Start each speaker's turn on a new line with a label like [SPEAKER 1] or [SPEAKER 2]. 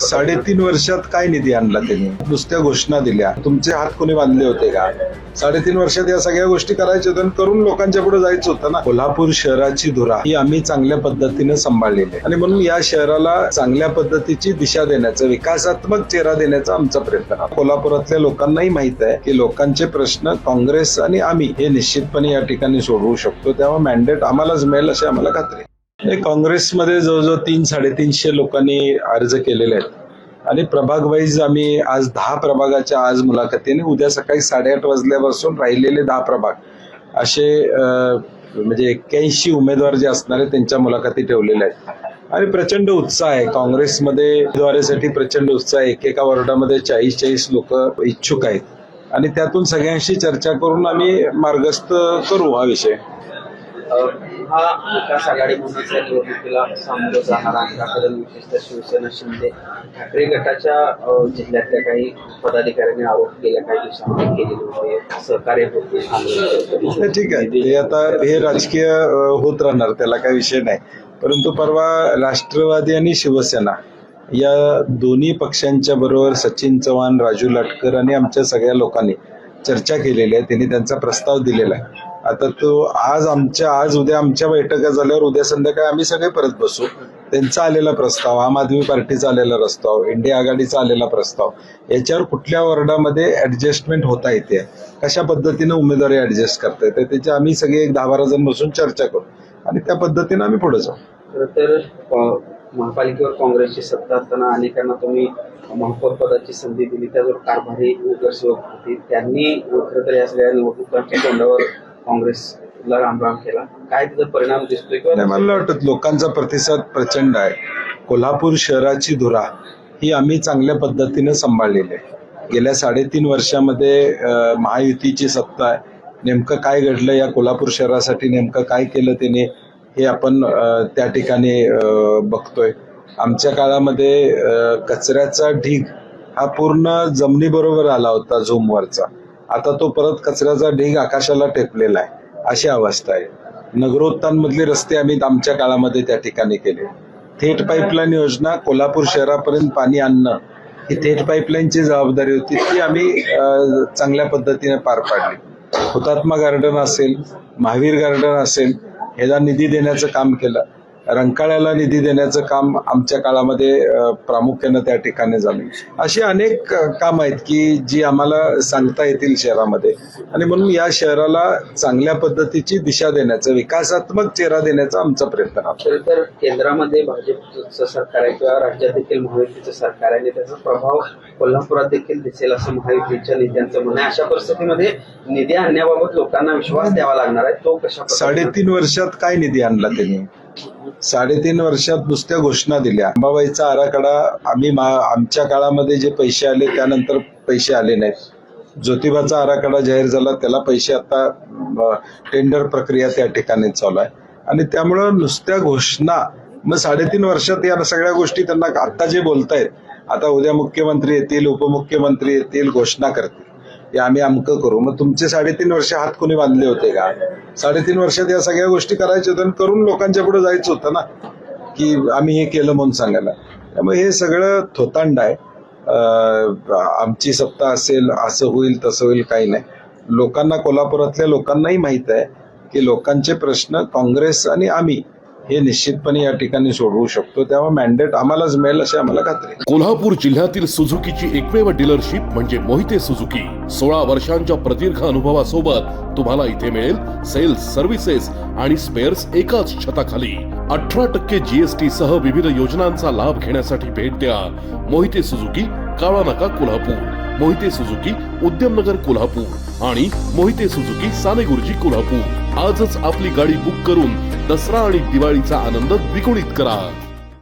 [SPEAKER 1] 3.5 वर्षात काय निधी आणला त्यांनी? नुसत्या घोषणा दिल्या. तुमचे हात कोणी बांधले होते का? 3.5 वर्षात या सगळ्या गोष्टी करायच्या होत्या, करून लोकांच्या पुढे जायचं होतं ना. कोल्हापूर शहराची धुरा ही आम्ही चांगल्या पद्धतीने सांभाळलेली आहे आणि म्हणून या शहराला चांगल्या पद्धतीची दिशा देण्याचा, विकासात्मक चेहरा देण्याचा आमचा प्रयत्न आहे. कोल्हापुरातल्या लोकांनाही माहित आहे की लोकांचे प्रश्न काँग्रेस आणि आम्ही हे निश्चितपणे या ठिकाणी सोडवू शकतो. तेव्हा मॅन्डेट आम्हालाच मिळेल अशी आम्हाला खात्री आहे. काँग्रेसमध्ये जवळजवळ 300-350 लोकांनी अर्ज केलेले आहेत आणि प्रभाग वाईज आम्ही आज 10 प्रभागाच्या आज मुलाखतीने, उद्या सकाळी 8:30 वाजल्यापासून राहिलेले 10 प्रभाग असे म्हणजे 81 उमेदवार जे असणारे त्यांच्या मुलाखती ठेवलेल्या आहेत आणि प्रचंड उत्साह आहे काँग्रेसमध्ये. उमेदवारीसाठी प्रचंड उत्साह आहे. एकेका वॉर्डामध्ये 40-40 लोक इच्छुक आहेत आणि त्यातून सगळ्यांशी चर्चा करून आम्ही मार्गस्थ करू हा विषय.
[SPEAKER 2] हा विकास आघाडी म्हणूनच्या निवडणुकीला सामोरं जाणार आहे. विशेषतः शिवसेना शिंदे ठाकरे गटाच्या जिल्ह्यातल्या काही पदाधिकाऱ्यांनी आरोप गेल्या काही दिवसांमध्ये केलेले होते, सहकार्य होते.
[SPEAKER 1] ठीक आहे, ते आता हे राजकीय होत राहणार, त्याला काही विषय नाही. परंतु परवा राष्ट्रवादी आणि शिवसेना या दोन्ही पक्षांच्या बरोबर सचिन चव्हाण, राजू लाटकर आणि आमच्या सगळ्या लोकांनी चर्चा केलेली आहे. त्यांनी त्यांचा प्रस्ताव दिलेला आहे. आता तो आज उद्या आमच्या बैठका झाल्यावर उद्या संध्याकाळी आम्ही सगळे परत बसू. त्यांचा आलेला प्रस्ताव, आम आदमी पार्टीचा आलेला प्रस्ताव, इंडिया आघाडीचा आलेला प्रस्ताव, याच्यावर कुठल्या वॉर्डामध्ये ऍडजस्टमेंट होता येते, कशा पद्धतीने उमेदवारी ऍडजस्ट करता येते, त्याची आम्ही सगळे 10-12 जण बसून चर्चा करू आणि त्या पद्धतीने आम्ही पुढे जाऊ.
[SPEAKER 2] तर महापालिकेवर काँग्रेसची सत्ता असताना अनेकांना तुम्ही महापौर पदाची संधी दिली, त्यावर कारभारी नगरसेवक होते, त्यांनी खरं तर या सगळ्या निवडणुकांच्या तोंडावर काँग्रेसला रामराम केला. काय त्याचा परिणाम दिसतोय किंवा
[SPEAKER 1] मला वाटतं लोकांचा प्रतिसाद प्रचंड आहे. कोल्हापूर शहराची धुरा ही आम्ही चांगल्या पद्धतीने सांभाळलेली आहे. गेल्या 3.5 वर्षामध्ये महायुतीची सत्ता आहे. नेमकं काय घडलं या कोल्हापूर शहरासाठी, नेमकं काय केलं त्याने, हे आपण त्या ठिकाणी बघतोय. आमच्या काळामध्ये कचऱ्याचा ढीग हा पूर्ण जमिनीबरोबर आला होता झूमवरचा. आता तो परत कचऱ्याचा ढीग आकाशाला टेकलेला आहे, अशी अवस्था आहे. नगरोत्थानमधले रस्ते आम्ही आमच्या काळामध्ये त्या ठिकाणी केले. थेट पाईपलाईन योजना, कोल्हापूर शहरापर्यंत पाणी आणणं ही थेट पाईपलाईनची जबाबदारी होती, ती आम्ही चांगल्या पद्धतीने पार पाडली. हुतात्मा गार्डन असेल, महावीर गार्डन असेल, ह्याला निधी देण्याचं काम केलं. रंकाळ्याला निधी देण्याचं काम आमच्या काळामध्ये प्रामुख्यानं त्या ठिकाणी झालं. अशी अनेक कामं आहेत की जी आम्हाला सांगता येतील शहरामध्ये आणि म्हणून या शहराला चांगल्या पद्धतीची दिशा देण्याचा, विकासात्मक चेहरा देण्याचा आमचा प्रयत्न आहे.
[SPEAKER 2] तर केंद्रामध्ये भाजपचं सरकार आहे किंवा राज्यात देखील महायुतीचं सरकार आहे, त्याचा प्रभाव कोल्हापुरात देखील दिसेल असं महायुतीच्या नेत्यांचं म्हणणं आहे. अशा परिस्थितीमध्ये निधी आणण्याबाबत लोकांना विश्वास द्यावा लागणार आहे. तो कशा
[SPEAKER 1] 3.5 वर्षात काय निधी आणला त्यांनी? 3.5 वर्षात नुसत्या घोषणा दिल्या. अंबाबाईचा आराखडा आम्ही आमच्या काळामध्ये जे पैसे आले त्यानंतर पैसे आले नाहीत. ज्योतिबाचा आराखडा जाहीर झाला, त्याला पैसे आता टेंडर प्रक्रिया त्या ठिकाणी चालू आहे आणि त्यामुळं नुसत्या घोषणा, मग 3.5 वर्षात या सगळ्या गोष्टी त्यांना आता जे बोलतायत, आता उद्या मुख्यमंत्री येतील, उपमुख्यमंत्री येतील, घोषणा करतील हे आम्ही अमकं करू. मग तुमचे 3.5 वर्ष हात कोणी बांधले होते का? 3.5 वर्षात या सगळ्या गोष्टी करायच्या होत्या, करून लोकांच्या पुढे जायचं होतं ना, की आम्ही हे केलं म्हणून सांगायला. त्यामुळे हे सगळं थोतांड आहे. आमची सत्ता असेल, असं होईल तसं होईल, काही नाही. लोकांना, कोल्हापुरातल्या लोकांनाही माहित आहे की लोकांचे प्रश्न काँग्रेस आणि आम्ही हे निश्चितपणे या ठिकाणी सोडवू शकतो. तेव्हा मॅन्डेट आम्हालाच मिळेल अशी आम्हाला खात्री आहे.
[SPEAKER 3] कोल्हापूर जिल्ह्यातील सुझुकीची एकमेव डीलरशिप म्हणजे मोहिते सुझुकी. 16 वर्षांच्या प्रदीर्घ अनुभवासोबत तुम्हाला इथे मिळेल सेल्स, सर्व्हिसेस आणि स्पेअर्स एकाच छताखाली. 18% GST सह विविध योजनांचा लाभ घेण्यासाठी भेट द्या. मोहिते सुझुकी, काळा नाका, कोल्हापूर. मोहिते सुझुकी, उद्यमनगर, कोल्हापूर आणि मोहिते सुझुकी, सानेगुरुजी, कोल्हापूर. आजच आपली गाडी बुक करून दसरा आणि दिवाळीचा आनंद द्विगुणित करा.